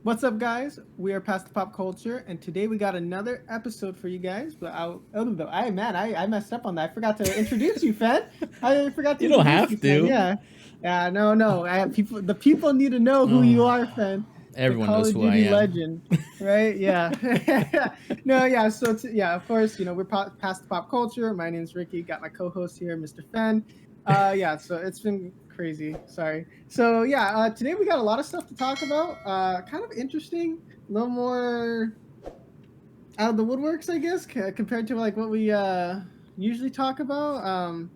What's up, guys? We are Past the Pop Culture, and today we got another episode for you guys. But I messed up on that. I forgot to introduce you, Fen. I forgot to You don't introduce you, have Fen. to. Yeah. No. I have people. The people need to know who you are, Fen. The Everyone Call knows of who I Duty am. legend, right? Yeah. No, yeah. Of course, we're Past the Pop Culture. My name's Ricky. Got my co-host here, Mr. Fen. Yeah. So it's been crazy. Sorry. So yeah, today we got a lot of stuff to talk about. Kind of interesting, a little more out of the woodworks, I guess, compared to like what we usually talk about.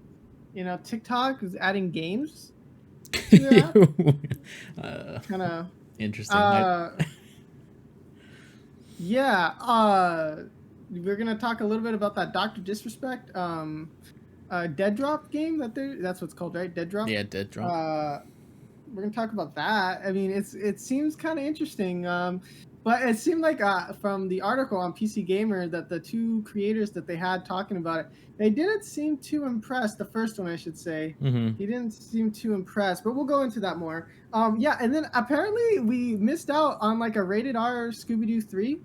TikTok is adding games to their app. uh, Kind of. Interesting. Uh, yeah. We're gonna talk a little bit about that Dr.Disrespect Dead Drop game that's what's called, right? Dead Drop. Yeah, dead drop. We're gonna talk about that. I mean, it seems kind of interesting. But it seemed like from the article on PC Gamer that the two creators that they had talking about it, they didn't seem too impressed. The first one, I should say, he didn't seem too impressed. But we'll go into that more. Yeah, and then apparently we missed out on like a rated R Scooby-Doo 3.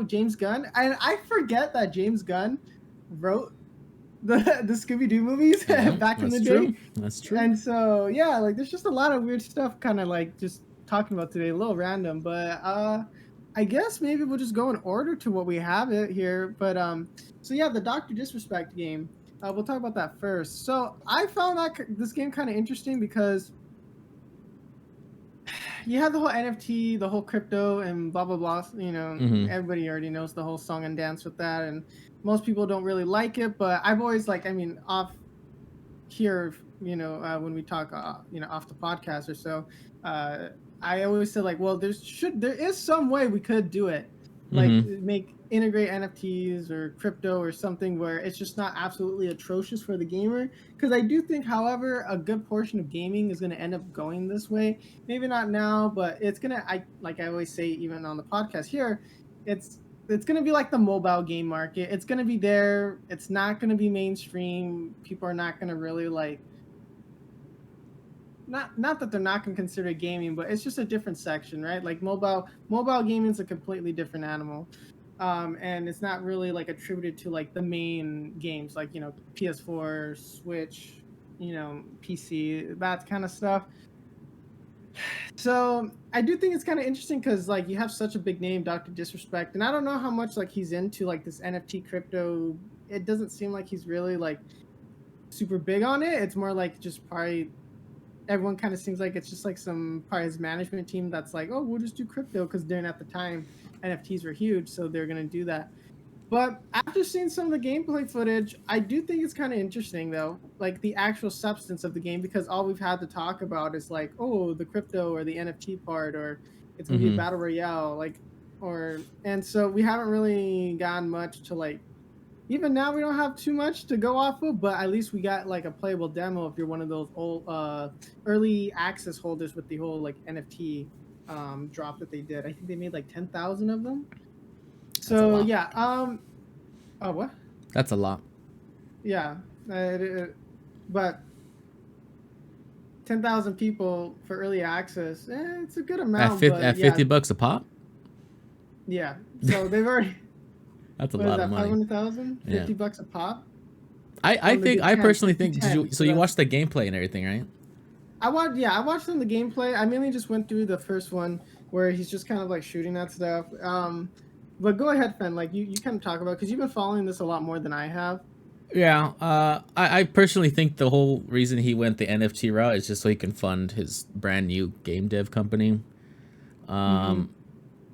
James Gunn, and I forget that James Gunn wrote the Scooby-Doo movies back in the day. That's true. And so yeah, like there's just a lot of weird stuff kind of like just talking about today, a little random, but I guess maybe we'll just go in order to what we have it here. But so yeah, the Dr. Disrespect game. We'll talk about that first. So I found this game kind of interesting because you have the whole NFT, the whole crypto, and blah blah blah. Everybody already knows the whole song and dance with that, and most people don't really like it. But I've always off here, when we talk, off the podcast or so, I always said like, well, there is some way we could do it, like integrate NFTs or crypto or something where it's just not absolutely atrocious for the gamer. Because I do think, however, a good portion of gaming is going to end up going this way. Maybe not now, but it's gonna. I always say, even on the podcast here, it's going to be like the mobile game market. It's going to be there. It's not going to be mainstream. People are not going to really like. Not that they're not going to consider it gaming, but it's just a different section, right? Like mobile gaming is a completely different animal, and it's not really like attributed to like the main games, like PS4, Switch, PC, that kind of stuff. So I do think it's kind of interesting because like you have such a big name, Dr. Disrespect, and I don't know how much like he's into like this NFT crypto. It doesn't seem like he's really like super big on it. It's more like just probably everyone kind of seems like it's just like some part of his management team that's like, oh, we'll just do crypto because during at the time NFTs were huge, so they're gonna do that. But after seeing some of the gameplay footage, I do think it's kind of interesting though, like the actual substance of the game, because all we've had to talk about is like, oh, the crypto or the NFT part, or it's gonna be a battle royale, and so we haven't really gotten much to like. Even now, we don't have too much to go off of, but at least we got like a playable demo if you're one of those old early access holders with the whole like NFT drop that they did. I think they made like 10,000 of them. So yeah. Oh, what? That's a lot. Yeah, but 10,000 people for early access, it's a good amount. At $50 a pop. Yeah, so they've already. That's a lot of money. 500,000, $50 a pop. I personally think. You watched the gameplay and everything, right? I watched them the gameplay. I mainly just went through the first one where he's just kind of like shooting that stuff. But go ahead, Fen. Like you kind of talk about, because you've been following this a lot more than I have. Yeah. I personally think the whole reason he went the NFT route is just so he can fund his brand new game dev company.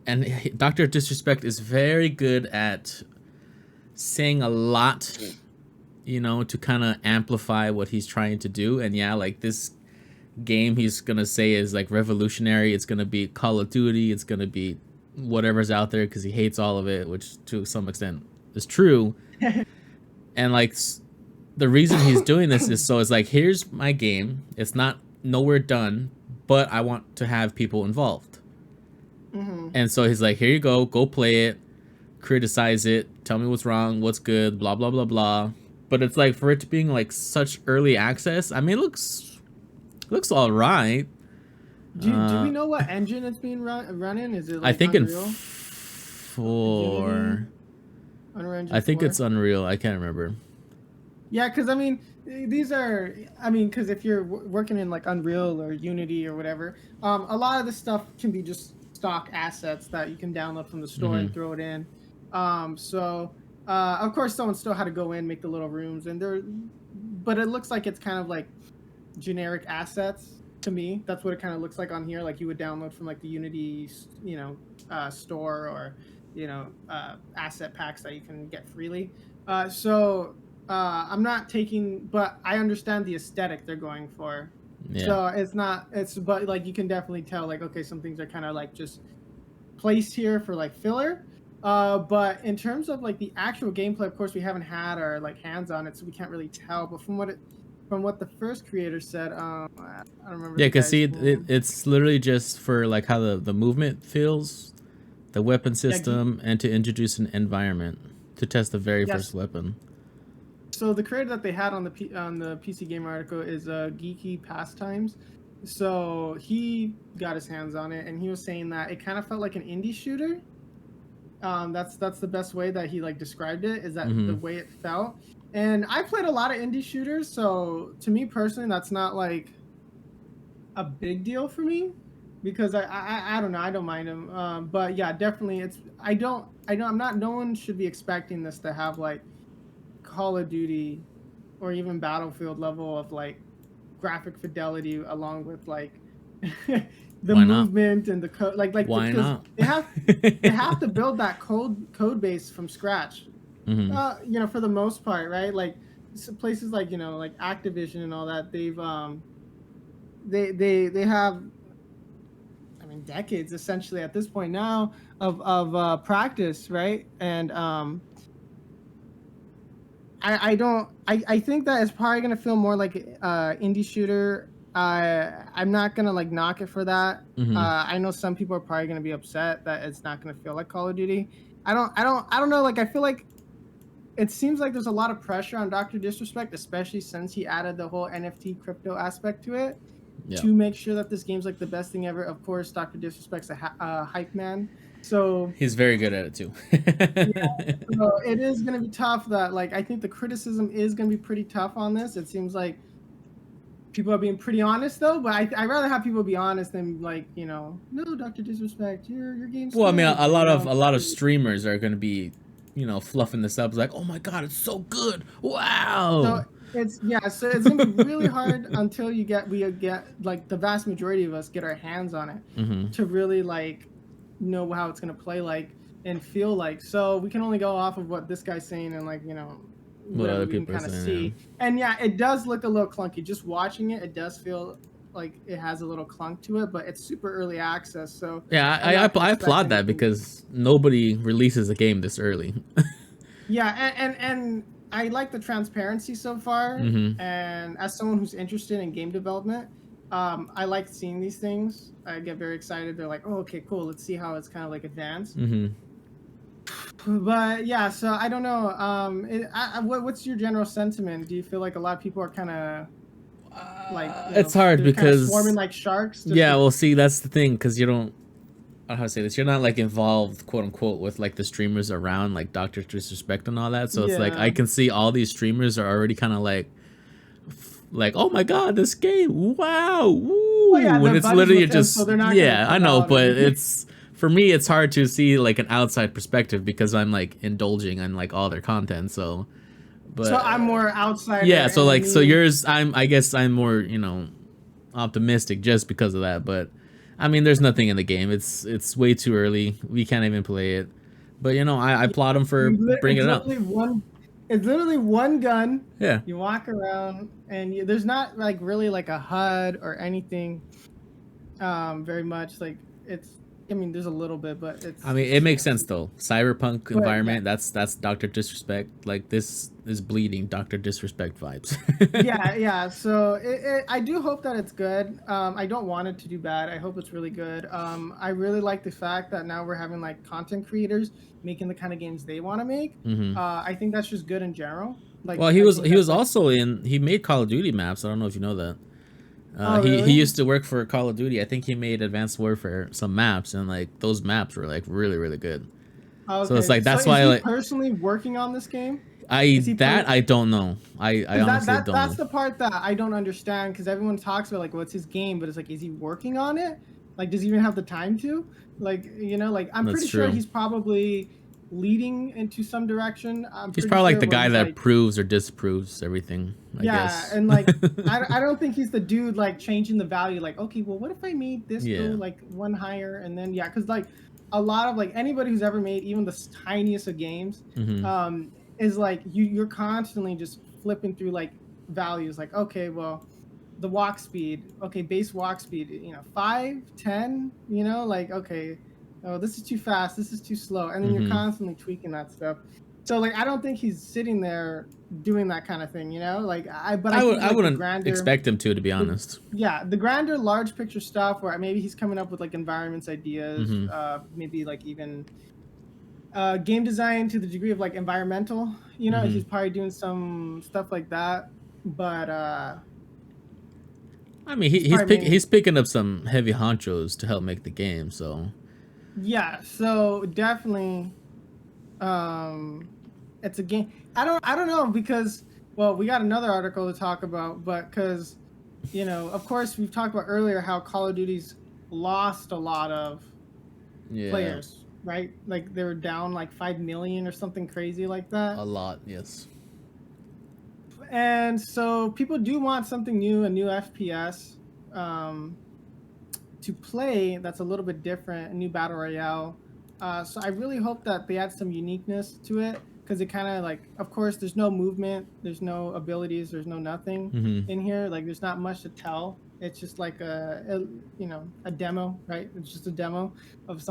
And Dr. Disrespect is very good at saying a lot, to kind of amplify what he's trying to do. And yeah, like this game he's going to say is like revolutionary. It's going to be Call of Duty. It's going to be whatever's out there because he hates all of it, which to some extent is true. And like the reason he's doing this is so it's like, here's my game. It's not nowhere done, but I want to have people involved. And so he's like, here you go play it, criticize it, tell me what's wrong, what's good, blah blah blah blah. But it's like, for it to being like such early access, I mean, it looks all right. Do we know what engine it's being running? Is it I like think in Unreal? 4. Unreal Engine I think 4? it's Unreal. I can't remember. Yeah, because I mean, these are, I mean, because if you're working in like Unreal or Unity or whatever, a lot of this stuff can be just stock assets that you can download from the store and throw it in. Of course, someone still had to go in, make the little rooms, and but it looks like it's kind of like generic assets to me. That's what it kind of looks like on here. Like you would download from like the Unity, store, or asset packs that you can get freely. I'm not taking, but I understand the aesthetic they're going for. Yeah. So but like you can definitely tell, like, okay, some things are kind of like just placed here for like filler. But in terms of like the actual gameplay, of course, we haven't had our like hands on it, so we can't really tell. But from what the first creator said, I don't remember. Yeah, because see, it's literally just for like how the movement feels, the weapon system, and to introduce an environment to test the very first weapon. So the creator that they had on the PC Gamer article is Geeky Pastimes. So he got his hands on it, and he was saying that it kind of felt like an indie shooter. That's the best way that he like described it, is that the way it felt. And I played a lot of indie shooters, so to me personally, that's not like a big deal for me, because I don't know, I don't mind them. But yeah, definitely, no one should be expecting this to have like Call of Duty or even Battlefield level of like graphic fidelity, along with like the movement and the code. Why not? They have to build that code base from scratch. For the most part, right? Like places like like Activision and all that, they've they have, I mean, decades essentially at this point now of practice, right? And I think that it's probably gonna feel more like indie shooter. I'm not gonna like knock it for that. I know some people are probably gonna be upset that it's not gonna feel like Call of Duty. I don't know. Like I feel like it seems like there's a lot of pressure on Dr. Disrespect, especially since he added the whole NFT crypto aspect to it, to make sure that this game's like the best thing ever. Of course, Dr. Disrespect's a hype man. So he's very good at it too. So it is going to be tough. That like I think the criticism is going to be pretty tough on this. It seems like people are being pretty honest though, but I'd rather have people be honest than like no, Dr. Disrespect, your game's. Well, I mean, a lot of streamers are going to be fluffing this up. It's like, oh my god, it's so good! Wow. So it's gonna be really hard until we get like the vast majority of us get our hands on it to really like know how it's gonna play like and feel like. So we can only go off of what this guy's saying and like what other people kind of see. And yeah, it does look a little clunky. Just watching it, it does feel like it has a little clunk to it, but it's super early access. So yeah, I applaud that because nobody releases a game this early. Yeah, and I like the transparency so far. And as someone who's interested in game development, I like seeing these things. I get very excited. They're like, oh, okay, cool. Let's see how it's kind of like advanced. But yeah, so I don't know. What's your general sentiment? Do you feel like a lot of people are kind of like it's hard because swarming like sharks? Yeah, well, see, that's the thing, because you don't. I don't know how to say this. You're not like involved, quote unquote, with like the streamers around, like Dr. Disrespect and all that. So it's like I can see all these streamers are already kind of like, oh my god, this game, wow, woo! When it's literally just so I know, but it's. For me, it's hard to see like an outside perspective because I'm like indulging on like all their content. So I'm more outside. Yeah. So like, so yours, I guess I'm more, optimistic just because of that. But I mean, there's nothing in the game. It's way too early. We can't even play it. But I applaud him for bringing it up. It's literally one gun. Yeah. You walk around and there's not like really like a HUD or anything. Very much like it's. I mean, there's a little bit, but it's. I mean, it makes sense though. Cyberpunk environment. Yeah. That's Dr. Disrespect. Like this is bleeding Dr. Disrespect vibes. yeah. So I do hope that it's good. I don't want it to do bad. I hope it's really good. I really like the fact that now we're having like content creators making the kind of games they want to make. I think that's just good in general. Like, well, he was also he made Call of Duty maps. I don't know if you know that. Oh, He really? used to work for Call of Duty. I think he made Advanced Warfare some maps, and like those maps were like really really good. So it's Okay. like So that's is why he like personally working on this game? Is he I don't know. I because honestly don't that's know. the part that I don't understand because everyone talks about like what's his game, but it's like, is he working on it? Like, does he even have the time to? Like, like I'm That's pretty sure true. he's probably leading into some direction. I'm He's pretty probably like sure the where guy he's that like, approves or disapproves everything, I yeah, guess. and like I don't think he's the dude like changing the value. Like, okay, well, what if I made this go Yeah. like one higher and then yeah, because like a lot of like anybody who's ever made even the tiniest of games, Mm-hmm. is like you're constantly just flipping through like values. Like, okay, well, the walk speed, okay, base walk speed, 5, 10, like okay, oh, this is too fast, this is too slow, and then you're Mm-hmm. constantly tweaking that stuff. So like I don't think he's sitting there doing that kind of thing, like but I think I like the wouldn't grander expect him to be the honest. yeah, the grander large picture stuff where maybe he's coming up with like environments ideas, Mm-hmm. maybe like even game design to the degree of like environmental, Mm-hmm. he's probably doing some stuff like that. But I mean, he's probably mainly he's picking up some heavy honchos to help make the game. So yeah, so definitely um it's a game. I don't know because well, we got another article to talk about, but because of course we've talked about earlier how Call of Duty's lost a lot of yeah, players, right? Like they were down like 5 million or something crazy like that. a lot. Yes. And so people do want something new, a new FPS um to play that's a little bit different, a new battle royale. So I really hope that they add some uniqueness to it because it kind of like, of course, there's no movement, there's no abilities, there's no nothing Mm-hmm. in here. Like there's not much to tell. It's just like a demo, right? It's just a demo of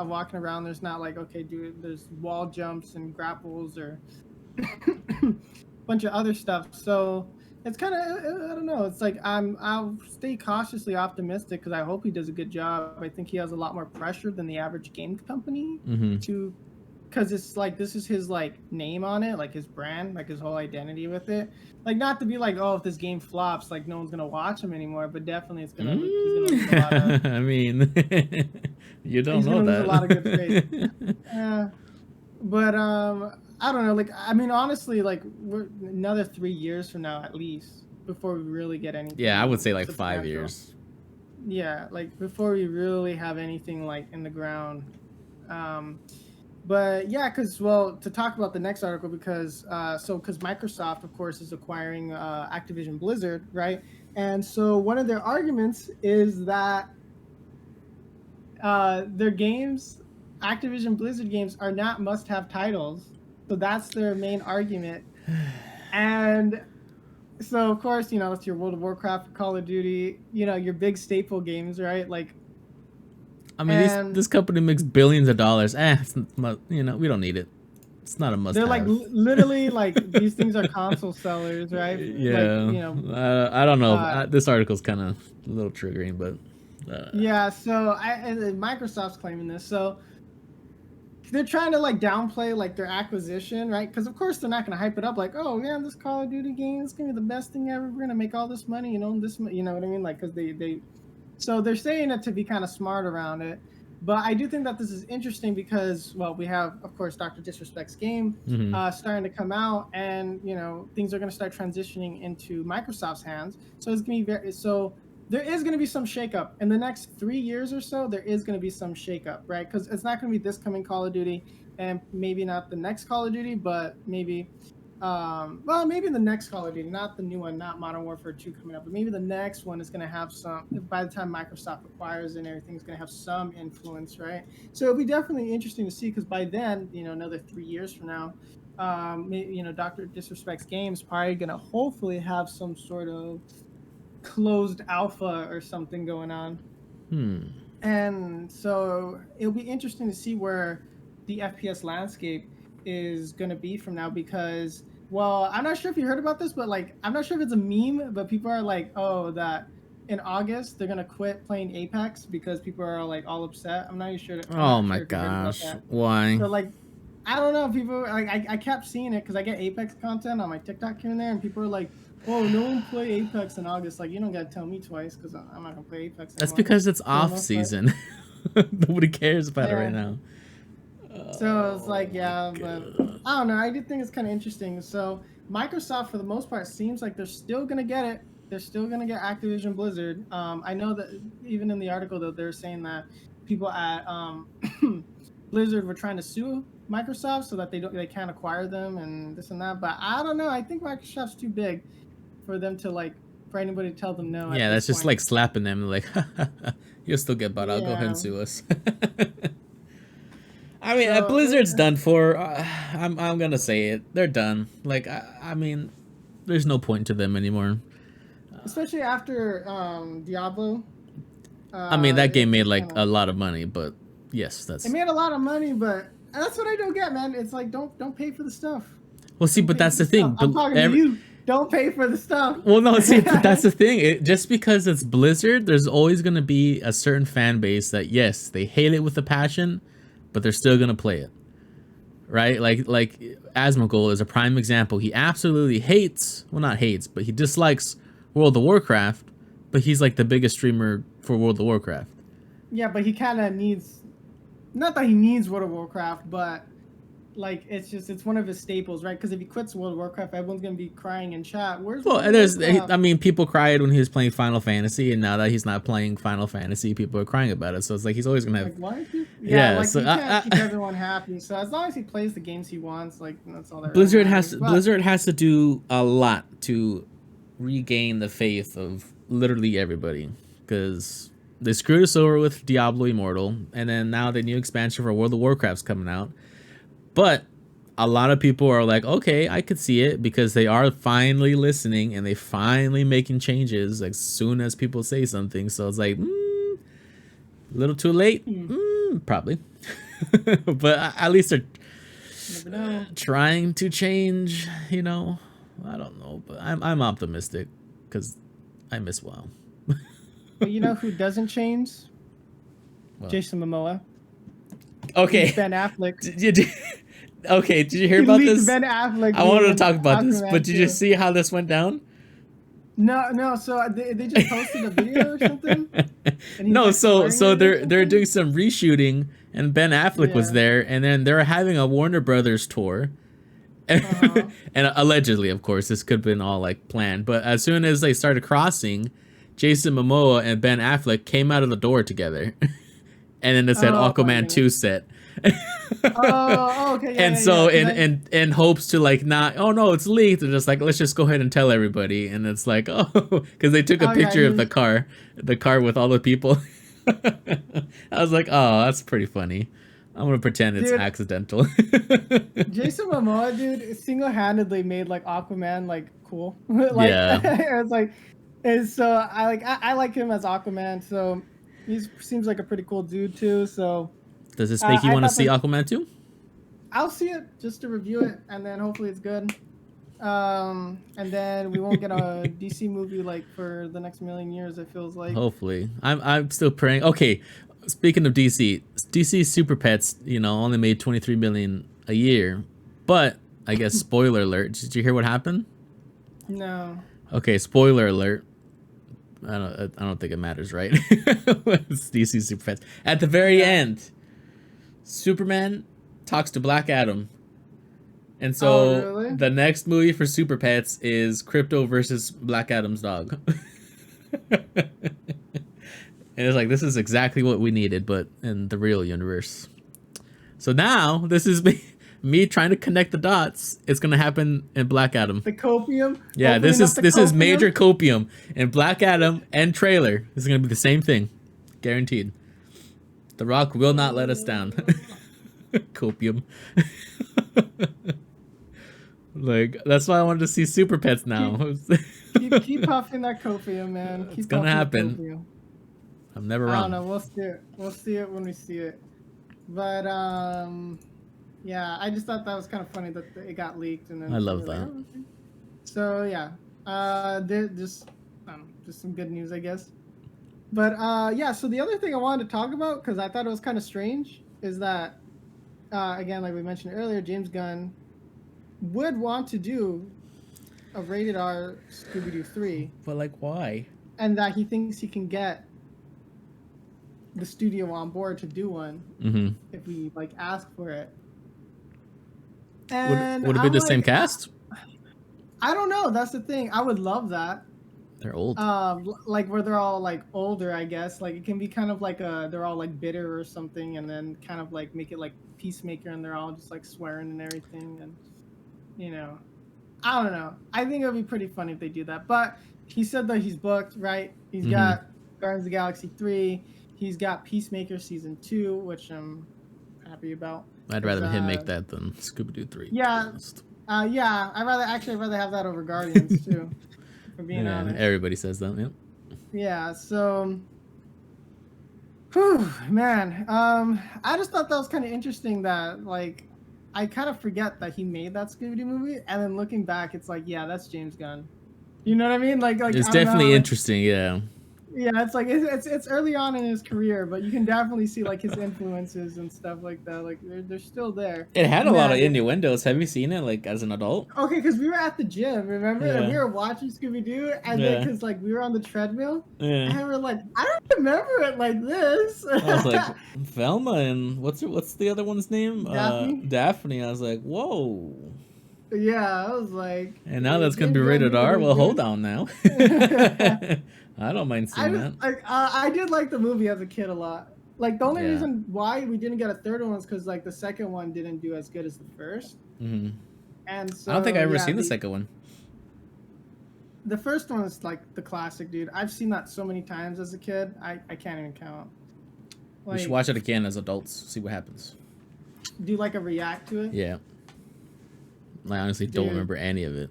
walking around. There's not like, okay, dude, there's wall jumps and grapples or bunch of other stuff. So it's kind of I don't know. It's like I'll stay cautiously optimistic because I hope he does a good job. I think he has a lot more pressure than the average game company Mm-hmm. to because it's like this is his like name on it, like his brand, like his whole identity with it. Like not to be like, oh, if this game flops, like no one's gonna watch him anymore. But definitely, he's gonna lose a lot of I mean, you don't he's know gonna lose a lot of good face. that. Yeah. But I don't know. Like I mean, honestly, like we're another 3 years from now at least before we really get Yeah, I would anything say like five substantial. years. Yeah, like before we really have anything like in the ground. Um, but yeah, because well, to talk about the next article because because Microsoft, of course, is acquiring Activision Blizzard, right? And so one of their arguments is that their games, Activision Blizzard games, are not must-have titles. So that's their main argument. And so, of course, that's your World of Warcraft, Call of Duty, your big staple games, right? Like, I mean, and this company makes billions of dollars. We don't need it. It's not a they're like must-have. literally like these things are console sellers, right? Like, Yeah, I don't know. uh, This article's kind of a little triggering, but yeah. So and Microsoft's claiming this. So they're trying to like downplay like their acquisition, right? Because of course they're not going to hype it up like, oh yeah, this Call of Duty game is going to be the best thing ever. We're going to make all this money, you know what I mean? Like, because so they're saying it to be kind of smart around it. But I do think that this is interesting because, well, we have, of course, Dr.Disrespects game mhm. starting to come out, and things are going to start transitioning into Microsoft's hands. So it's going to be there is going to be some shakeup in the next 3 years or so. There is going to be some shakeup, right? Because it's not going to be this coming Call of Duty, and maybe not the next Call of Duty, but maybe well, maybe the next Call of Duty, not the new one, not Modern Warfare 2 coming up, but maybe the next one is going to have some, by the time Microsoft acquires it and everything's going to have some influence, right? So it'll be definitely interesting to see because by then, another 3 years from now, Dr. Disrespect's games probably going to hopefully have some sort of closed alpha or something going on. Hmm. And so it'll be interesting to see where the FPS landscape is going to be from now because, well, I'm not sure if you heard about this, but like, I'm not sure if it's a meme, but people are like, oh, that in August they're going to quit playing Apex because people are like all upset. I'm not Oh my sure if you heard about gosh, that. why? So like, I don't know. People like I kept seeing it because I get Apex content on my TikTok here and there, and people are like, "Oh, no one play Apex in August." Like, you don't gotta tell me twice because I'm not gonna play Apex That's anymore. because it's For the off most part. season. Nobody cares about it Yeah. right now. So it's like, Oh my yeah, but God. I don't know. I did think it's kind of interesting. So Microsoft, for the most part, seems like they're still gonna get it. They're still gonna get Activision Blizzard. I know that even in the article that they're saying that people at Blizzard were trying to sue Microsoft so that they can't acquire them and this and that. But I don't know. I think Microsoft's too big for them to like for anybody to tell them no at Yeah, this that's just point. like slapping them. Like, you'll still get bought out. Go ahead and Yeah. sue us. I mean, So Blizzard's done for. I'm gonna say it. They're done. Like, I mean, there's no point to them anymore. especially after Diablo. I mean, that game It made just like kind a of lot of money, but yes, it that's. made a lot of money, but that's what I don't get, man. It's like don't pay for the stuff. Well, see, Don't but pay that's for the stuff. thing. I'm talking to you. Don't pay for the stuff. Well, no, see, but that's the thing. Just because it's Blizzard, there's always going to be a certain fan base that, yes, they hate it with a passion, but they're still going to play it. Right? Like Asmongold is a prime example. He absolutely hates, well, not hates, but he dislikes World of Warcraft, but he's like the biggest streamer for World of Warcraft. Yeah, but he kind of needs, not that he needs World of Warcraft, but like it's one of his staples, right? Because if he quits World of Warcraft, everyone's gonna be crying in chat. Where's Well, World of there's, Warcraft? I mean, people cried when he was playing Final Fantasy, and now that he's not playing Final Fantasy, people are crying about it. So it's like he's always gonna have, Like, why is he? Yeah, yeah. like So you can't keep everyone happy. So as long as he plays the games he wants, like that's all that really matters. But Blizzard has to do a lot to regain the faith of literally everybody, because they screwed us over with Diablo Immortal, and then now the new expansion for World of Warcraft's coming out. But a lot of people are like, okay, I could see it, because they are finally listening and they finally making changes as soon as people say something. So it's like, a little too late, probably. But at least they're never know. trying to change. You know, I don't know, but I'm optimistic because I miss WoW. But you know who doesn't change? What? Jason Momoa. Okay. Ben Affleck. Okay, did you hear He about leaked this? Ben Affleck. I wanted to being talk about this, Aquaman but did you 2. see how this went down? No. So they just posted a video or something. And he's No, like so swearing in it or they're something? doing some reshooting, and Ben Affleck was Yeah. there, and then they're having a Warner Brothers tour. And allegedly, of course, this could have been all like planned, but as soon as they started crossing, Jason Momoa and Ben Affleck came out of the door together. And then it said Oh, my Aquaman 2 set. Oh, okay. Yeah, And yeah, so yeah, 'cause in hopes to like not, oh no, it's leaked, they're just like, let's just go ahead and tell everybody. And it's like, oh, because they took a Oh, yeah, picture he of was- the car with all the people. I was like, oh, that's pretty funny. I'm gonna pretend it's Dude. accidental. Jason Momoa, dude, single-handedly made like Aquaman like cool. Like, Yeah. it's like, and so I like him as Aquaman. So he seems like a pretty cool dude too. So Does this make you I want to thought see that- Aquaman 2? I'll see it just to review it, and then hopefully it's good. And then we won't get a DC movie like for the next million years. It feels like. Hopefully. I'm still praying. Okay, speaking of DC Super Pets, you know, only made 23 million a year, but I guess spoiler alert. Did you hear what happened? No. Okay, spoiler alert. I don't think it matters, right? It's DC Super Pets. At the very end, Superman talks to Black Adam. And so Oh, really? the next movie for Super Pets is Crypto versus Black Adam's dog. And it's like, this is exactly what we needed, but in the real universe. So now this is me trying to connect the dots. It's gonna happen in Black Adam. The copium. Yeah, Opening up the this is copium? major copium in Black Adam and trailer. This is gonna be the same thing, guaranteed. The Rock will not let us down. Copium. Like, that's why I wanted to see Super Pets now. Keep puffing that copium, man. Keep It's gonna puffing happen. the copium. I'm never I don't know. wrong. We'll see it. We'll see it when we see it. But yeah, I just thought that was kind of funny that it got leaked, and then I love we were like, that. "Oh, okay." So yeah, just some good news, I guess. But yeah, so the other thing I wanted to talk about, because I thought it was kind of strange, is that again, like we mentioned earlier, James Gunn would want to do a rated R Scooby-Doo 3, But like, why? and that he thinks he can get the studio on board to do one Mm-hmm. if we like ask for it. Would And would it be I'm the same like, cast? I don't know. That's the thing. I would love that. They're old. Like where they're all like older, I guess. Like it can be kind of like they're all like bitter or something, and then kind of like make it like Peacemaker, and they're all just like swearing and everything, and you know, I don't know. I think it would be pretty funny if they do that. But he said that he's booked, right? He's got Guardians of the Galaxy 3. He's got Peacemaker season 2, which I'm happy about. I'd rather him make that than Scooby-Doo 3. Yeah. Yeah. I'd rather have that over Guardians too. For being honest. Everybody says that. Yep. Yeah. So. Whew, man. I just thought that was kind of interesting that like. I kind of forget that he made that Scooby-Doo movie, and then looking back, it's like, yeah, that's James Gunn. You know what I mean? Like it's definitely interesting. Yeah. Yeah, it's like it's early on in his career, but you can definitely see like his influences and stuff like that. Like they're still there. It had a lot of innuendos. Have you seen it like as an adult? Okay, because we were at the gym, remember? Yeah. And we were watching Scooby-Doo, and then because like we were on the treadmill, and we're like, I don't remember it like this. I was like, Velma and what's the other one's name? Daphne. I was like, whoa. Yeah, I was like. And now that's gonna be rated R. Well, hold on now. I don't mind seeing that. Like, I did like the movie as a kid a lot. Like the only reason why we didn't get a third one was because like the second one didn't do as good as the first. Mm-hmm. And so I don't think I ever seen the second one. The first one is like the classic, dude. I've seen that so many times as a kid. I can't even count. Like, we should watch it again as adults. See what happens. Do like a react to it. Yeah. I honestly don't remember any of it.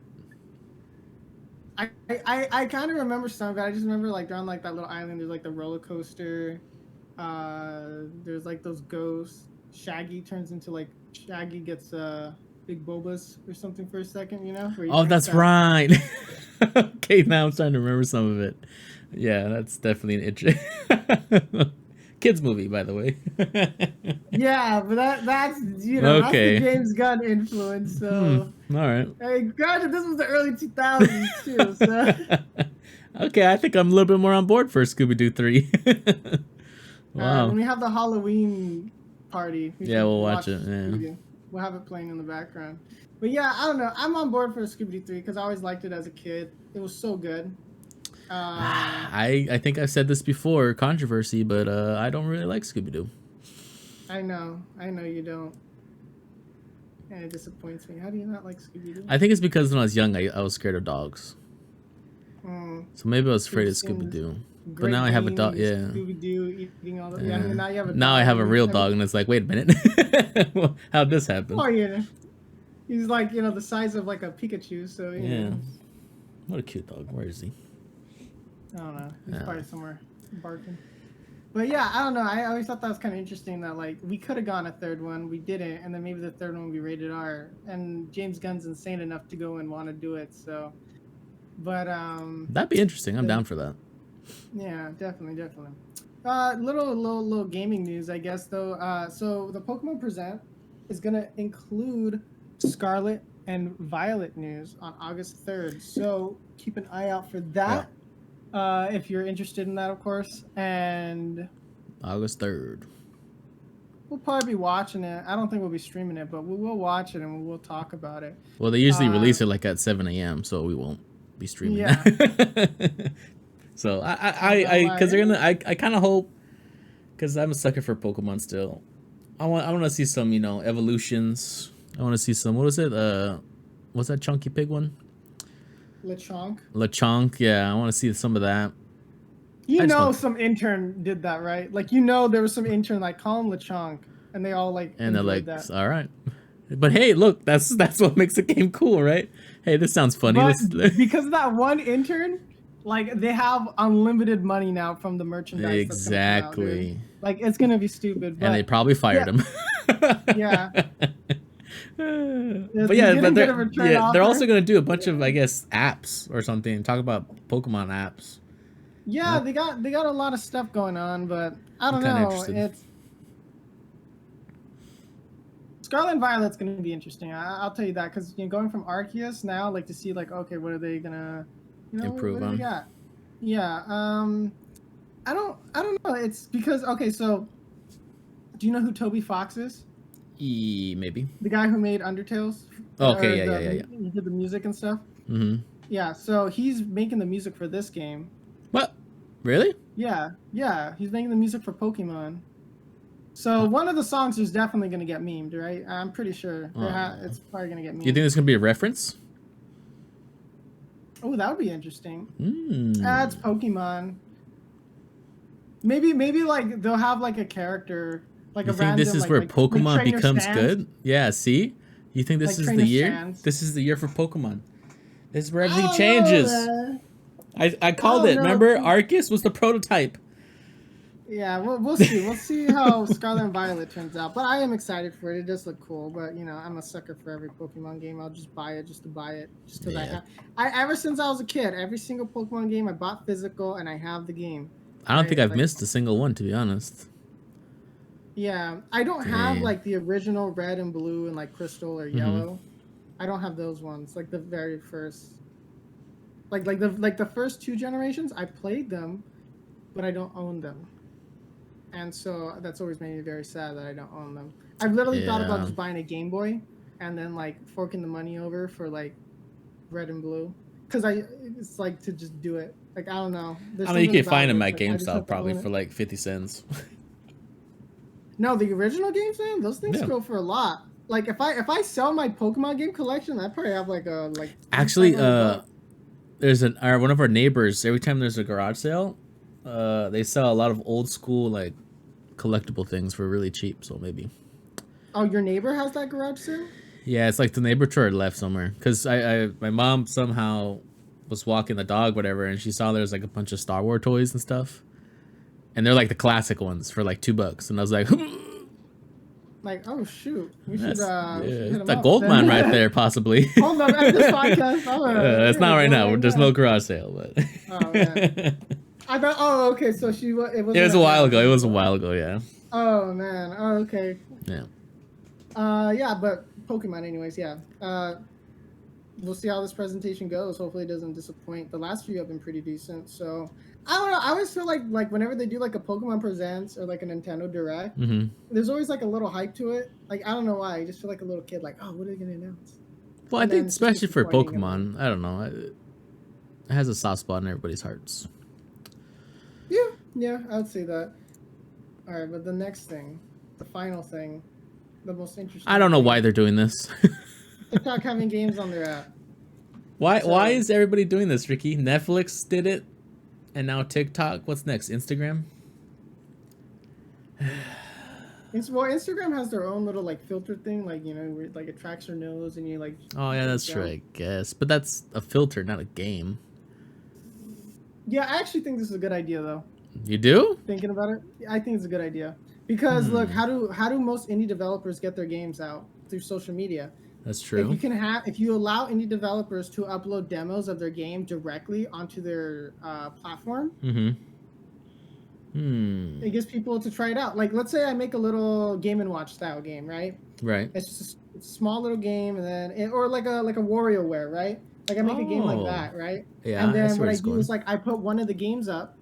I kind of remember some of it. I just remember like they're on like that little island. There's like the roller coaster. There's like those ghosts. Shaggy gets Big Bobas or something for a second, you know? Oh, that's right. Okay, now I'm starting to remember some of it. Yeah, that's definitely an interesting kids movie, by the way. Yeah, but that's you know that's the James Gunn influence. So all right. Hey, granted, this was the early 2000s too. So okay, I think I'm a little bit more on board for Scooby-Doo 3. Wow. When we have the Halloween party, we'll watch it. Yeah. We'll have it playing in the background. But yeah, I don't know. I'm on board for Scooby-Doo 3 because I always liked it as a kid. It was so good. I think I've said this before, controversy, but I don't really like Scooby-Doo. I know you don't. And it disappoints me. How do you not like Scooby-Doo? I think it's because when I was young, I was scared of dogs. So maybe I was afraid of Scooby-Doo. But now I have a dog. Yeah. Scooby-Doo eating all the. Yeah. Now you have a dog. Now I have a real dog, and it's like, wait a minute, how'd this happen? Oh yeah. He's like the size of like a Pikachu. So yeah. What a cute dog. Where is he? I don't know. He's probably somewhere barking. But yeah, I don't know. I always thought that was kind of interesting that like we could have gone a third one, we didn't, and then maybe the third one would be rated R. And James Gunn's insane enough to go and want to do it. So, but that'd be interesting. I'm down for that. Yeah, definitely. Little gaming news, I guess though. So the Pokemon Present is gonna include Scarlet and Violet news on August 3rd. So keep an eye out for that. If you're interested in that, of course. And August 3rd. We'll probably be watching it. I don't think we'll be streaming it, but we will watch it and we'll talk about it. Well, they usually release it like at 7 a.m., so we won't be streaming. Yeah. So because they're gonna, I kind of hope, because I'm a sucker for Pokemon still. I want to see some, evolutions. I want to see some. What was it? What's that Chunky Pig one? Lechonk, yeah, I want to see some of that. Some intern did that, right? Like, there was some intern, like, call him Lechonk, and they all, like, and they're like, that. All right. But, hey, look, that's what makes the game cool, right? Hey, this sounds funny. But because of that one intern, like, they have unlimited money now from the merchandise. Exactly. That's like, it's going to be stupid. But, and they probably fired him. Yeah. But yeah, they're also gonna do a bunch of, I guess, apps or something. Talk about Pokemon apps. Yeah, they got a lot of stuff going on, but I don't know. Scarlet and Violet's gonna be interesting. I'll tell you that because going from Arceus now, like to see like okay, what are they gonna, Improve what do they on. got? Yeah. I don't know. It's because okay, so do you know who Toby Fox is? Maybe. The guy who made Undertales, Okay, or yeah. he did the music and stuff. Mm-hmm. Yeah, so he's making the music for this game. What? Really? Yeah, he's making the music for Pokemon. So one of the songs is definitely gonna get memed, right? I'm pretty sure it's probably gonna get memed. Do you think there's gonna be a reference? Oh, that would be interesting. Mm. It's Pokemon. Maybe like they'll have like a character, like You a think random. this is like, where like Pokemon trainer becomes stands. good? Yeah. See, you think this Like is trainer the year? stands. This is the year for Pokemon. This is where everything I don't changes. know, I called it. know. Remember, Arceus was the prototype. Yeah, we'll see. We'll see how Scarlet and Violet turns out. But I am excited for it. It does look cool. But I'm a sucker for every Pokemon game. I'll just buy it just to buy it, just because I ever since I was a kid, every single Pokemon game I bought physical, and I have the game. I don't think I've missed a single one, to be honest. Yeah, I don't have like the original Red and Blue and like Crystal or Yellow. I don't have those ones. Like the very first, like the first 2 generations. I played them, but I don't own them. And so that's always made me very sad that I don't own them. I've literally thought about just buying a Game Boy and then like forking the money over for like Red and Blue, because it's like to just do it. Like I don't know. I mean, you can find them at GameStop probably for like 50 cents. No, the original games, man, those things go for a lot. Like if I sell my Pokemon game collection, I probably have like a like. Actually, there's one of our neighbors. Every time there's a garage sale, they sell a lot of old school like collectible things for really cheap. So maybe. Oh, your neighbor has that garage sale? Yeah, it's like the neighbor to our left somewhere. Cause my mom somehow was walking the dog, whatever, and she saw there's like a bunch of Star Wars toys and stuff, and they're like the classic ones for like $2, and I was like. Like, oh shoot, we should it's a gold mine right there, possibly. Hold on, at this podcast. It's not right now. There's no garage sale, but. Oh man. I thought. Oh, okay. So it was a while ago. It was a while ago. Yeah. Oh man. Oh, okay. Yeah. Yeah, but Pokemon, anyways. Yeah. We'll see how this presentation goes. Hopefully, it doesn't disappoint. The last few have been pretty decent. So I don't know. I always feel like whenever they do like a Pokemon Presents or like a Nintendo Direct, there's always like a little hype to it. Like I don't know why. I just feel like a little kid. Like, oh, what are they gonna announce? Well, I think especially for Pokemon, I don't know. It has a soft spot in everybody's hearts. Yeah, I would say that. All right, but the next thing, the final thing, the most interesting. I don't know why they're doing this. TikTok having games on their app. Why is everybody doing this, Ricky? Netflix did it, and now TikTok. What's next? Instagram? Well, Instagram has their own little like filter thing, like where, like it tracks your nose and you like. Oh yeah, that's true, I guess. But that's a filter, not a game. Yeah, I actually think this is a good idea, though. You do? Thinking about it, I think it's a good idea because look, how do most indie developers get their games out? Through social media. That's true. If you allow indie developers to upload demos of their game directly onto their platform, it gives people to try it out. Like, let's say I make a little Game & Watch style game, right? Right. It's just a small little game, and then or like a WarioWare, right? Like I make a game like that, right? Yeah. And then what I do is like I put one of the games up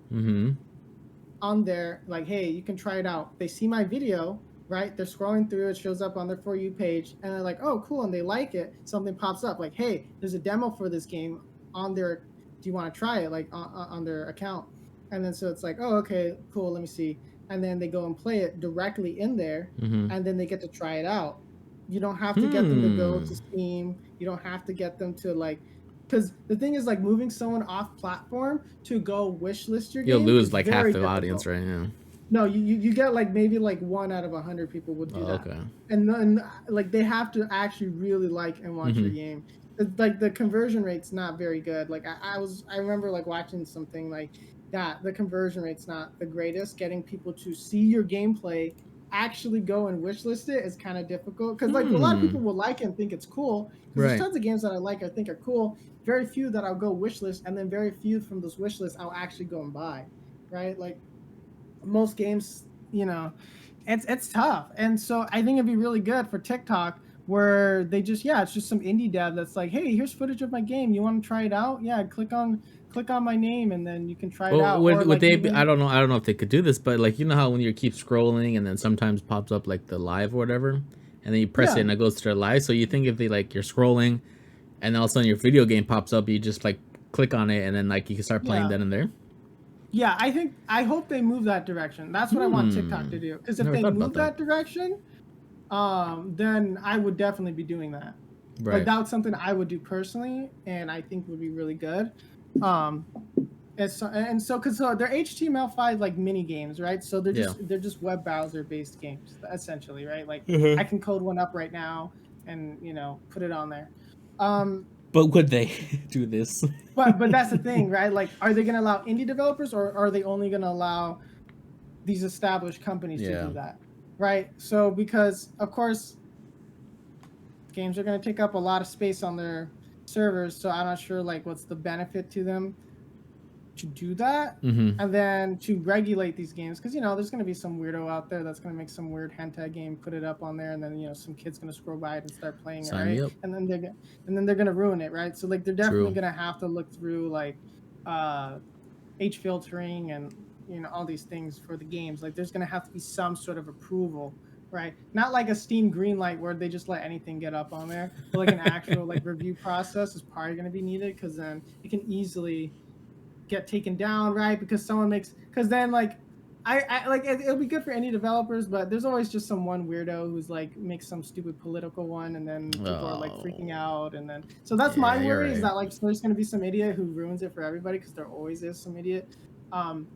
on there, like, hey, you can try it out. They see my video, right? They're scrolling through, it shows up on their For You page, and they're like, oh, cool, and they like it. Something pops up, like, hey, there's a demo for this game on their, do you want to try it, like, on their account? And then so it's like, oh, okay, cool, let me see. And then they go and play it directly in there, and then they get to try it out. You don't have to get them to go to Steam. You don't have to get them to, like, because the thing is, like, moving someone off platform to go wishlist your game. You'll lose like half the audience right now. No, you get like maybe like 1 out of 100 people would do that. Okay. And then like they have to actually really like and watch your game. It's, like the conversion rate's not very good. Like I remember like watching something like that. The conversion rate's not the greatest. Getting people to see your gameplay, actually go and wishlist it is kind of difficult because like a lot of people will like it and think it's cool. There's tons of games that I like, I think are cool. Very few that I'll go wishlist, and then very few from those wishlists I'll actually go and buy, right? Like most games, it's tough, and so I think it'd be really good for TikTok where they just it's just some indie dev that's like, hey, here's footage of my game. You want to try it out? Yeah, click on my name, and then you can try it Well, out. Or would like they? Be, even I don't know if they could do this, but like you know how when you keep scrolling and then sometimes pops up like the live or whatever, and then you press it yeah and it goes to their live. So you think if they like you're scrolling, and all of a sudden your video game pops up, you just like click on it and then like you can start playing yeah then and there. yeah. I hope they move that direction. That's what I want TikTok to do. Because if Never they thought about move that. that direction, then I would definitely be doing that. Like Right. that's something I would do personally, and I think would be really good. Um, and so because they're HTML5 like mini games, right? So Yeah. they're just web browser based games essentially, right? Like I Mhm. can code one up right now and put it on there. Um, But would they do this? but that's the thing, right? Like, are they going to allow indie developers, or are they only going to allow these established companies to Yeah. do that, right? So because of course games are going to take up a lot of space on their servers, so I'm not sure like what's the benefit to them to do that, Mm-hmm. and then to regulate these games, because there's going to be some weirdo out there that's going to make some weird hentai game, put it up on there, and then some kid's going to scroll by it and start playing it, Sign me right? up. And then they're going to ruin it, right? So like they're definitely True. going to have to look through like uh H filtering and all these things for the games. Like there's going to have to be some sort of approval, right? Not like a Steam greenlight where they just let anything get up on there, but like an actual like review process is probably going to be needed, because then it can easily get taken down, right? Because then like I like it'll be good for any developers, but there's always just some one weirdo who's like makes some stupid political one, and then people are like freaking Oh. out, and then so that's my Yeah, you're worry, is right. that like there's going to be some idiot who ruins it for everybody, because there always is some idiot. um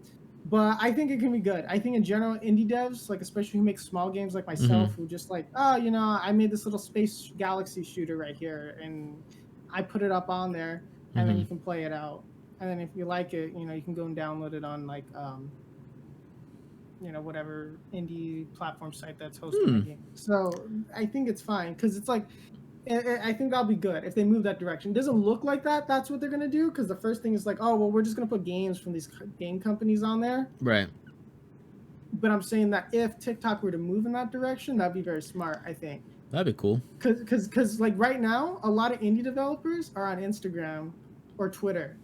but I think it can be good. I think in general, indie devs, like especially who make small games like Mm-hmm. myself, who just like, oh, I made this little space galaxy shooter right here, and I put it up on there, and then Mm-hmm. you can play it out. And then if you like it, you can go and download it on like whatever indie platform site that's hosting Hmm. the game. So I think it's fine, because it's like I think that'll be good if they move that direction. It doesn't look like that's what they're gonna do, because the first thing is like, oh well, we're just gonna put games from these game companies on there. Right. But I'm saying that if TikTok were to move in that direction, that'd be very smart, I think. That'd be cool. Because like right now, a lot of indie developers are on Instagram or Twitter,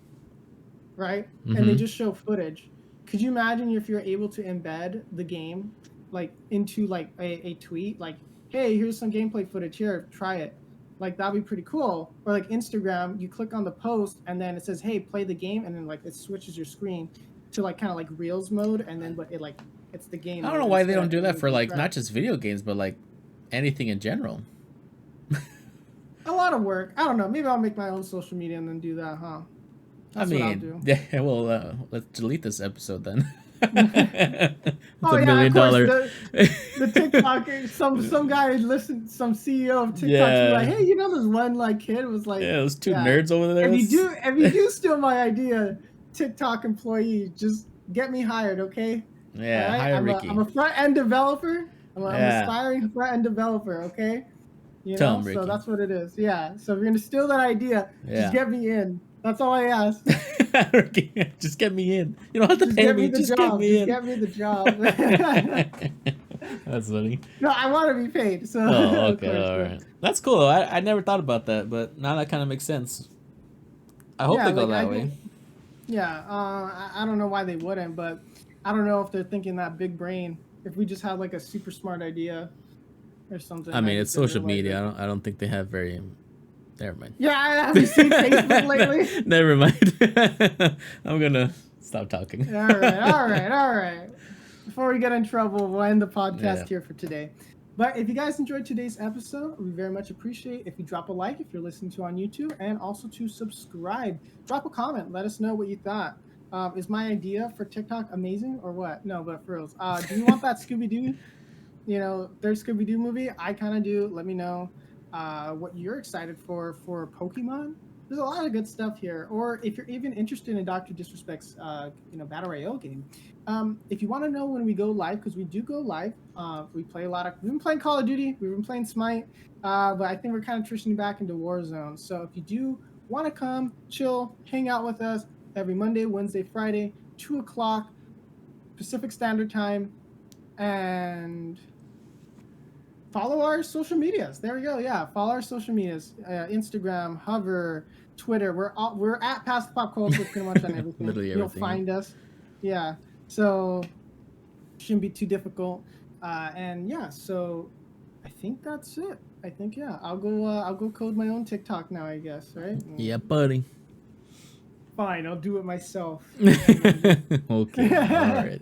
right? And they Mm-hmm. just show footage. Could you imagine if you're able to embed the game like into like a tweet, like, hey, here's some gameplay footage here, try it. Like that'd be pretty cool. Or like Instagram, you click on the post and then it says, hey, play the game, and then like it switches your screen to like kind of like Reels mode, and then but it like it's the game I don't know mode why they don't instead, do and then that you for can like try not it. just video games, but like anything in general. A lot of work. I don't know. Maybe I'll make my own social media and then do that, huh? I That's what I'll mean, do. yeah. Well, let's delete this episode then. It's Oh a yeah, of million course. dollar. The TikTok, some guy listened, some CEO of TikTok to be like, Yeah. hey, this one like kid was like, Yeah, those two yeah, nerds over there. if you do steal my idea, TikTok employee, just get me hired, okay? All Yeah, right, hire I'm Ricky. a front end developer. I'm Yeah, aspiring front end developer, okay? tell him So Ricky. that's what it is. Yeah. So if you're gonna steal that idea, just Yeah. get me in. That's all I ask. Ricky, just get me in. You don't have to Just pay get me me. the Just get job. me Just in. get me the job. That's funny. No, I want to be paid. So Oh, of okay, course, all yeah. right. That's cool. I never thought about that, but now that kind of makes sense. I hope Yeah, they go like I that way. think, yeah. I don't know why they wouldn't, but I don't know if they're thinking that big brain. If we just had like a super smart idea or something, I I mean, it's just didn't social realize media. it. I don't think they have very. Never mind. Yeah, have you seen Facebook No, lately? never mind. I'm gonna stop talking. All right. Before we get in trouble, we'll end the Yeah. podcast here for today. But if you guys enjoyed today's episode, we very much appreciate if you drop a like if you're listening to on YouTube, and also to subscribe. Drop a comment. Let us know what you thought. Is my idea for TikTok amazing or what? No, but for reals. Do you want that Scooby Doo? Their Scooby Doo movie. I kind of do. Let me know what you're excited for Pokemon. There's a lot of good stuff here. Or if you're even interested in Dr. Disrespect's Battle Royale game. If you want to know when we go live, because we do go live, we play we've been playing Call of Duty, we've been playing Smite, but I think we're kind of transitioning back into Warzone. So if you do want to come, chill, hang out with us every Monday, Wednesday, Friday, 2 o'clock Pacific Standard Time, And follow our social medias. There we go. Yeah, follow our social medias. Instagram, Hover, Twitter. We're at Past Pop Culture pretty much on everything. Literally You'll everything. find us. Yeah. So shouldn't be too difficult. And yeah, so I think that's it. I think I'll go code my own TikTok now, I guess, right? Yeah, buddy. Fine, I'll do it myself. Okay. All right.